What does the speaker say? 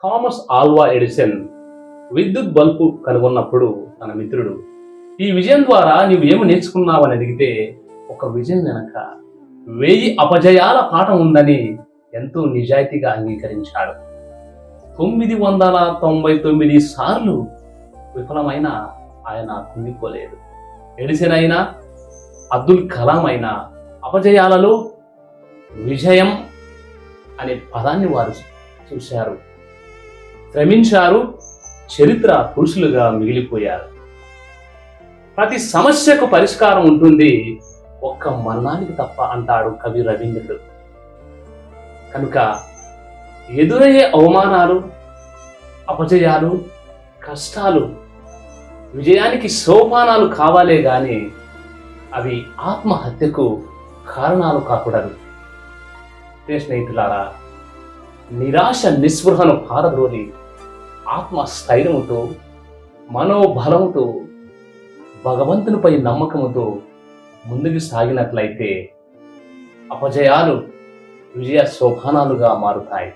Thomas Alva Edison విద్యుత్ bulb కనుగొన్నప్పుడు తన మిత్రుడు, ఈ విజయం ద్వారా నీవు ఏమి నేర్చుకున్నావని అడిగితే, ఒక విజయం వెనక 1000 అపజయాల పాఠం ఉందని ఎంతో నిజాయితీగా అంగీకరించాడు. 999 సార్లు విఫలమైన ఆయన కుంగిపోలేదు. ఎడిసన్ అయినా, అబ్దుల్ కలాం అయినా అపజయాలలో విజయం అనే పదాన్ని వారు చూశారు, శ్రమించారు, చరిత్ర పురుషులుగా మిగిలిపోయారు. ప్రతి సమస్యకు పరిష్కారం ఉంటుంది, ఒక్క మరణానికి తప్ప అంటాడు కవి రవీంద్రుడు. కనుక ఎదురయ్యే అవమానాలు, అపజయాలు, కష్టాలు విజయానికి సోపానాలు కావాలే గాని అవి ఆత్మహత్యకు కారణాలు కాకూడదు. స్నేహితులారా, నిరాశ నిస్పృహను పారద్రోలి ఆత్మస్థైర్యముతో, మనోబలముతో, భగవంతునిపై నమ్మకముతో ముందుకు సాగినట్లయితే అపజయాలు విజయ సోపానాలుగా మారుతాయి.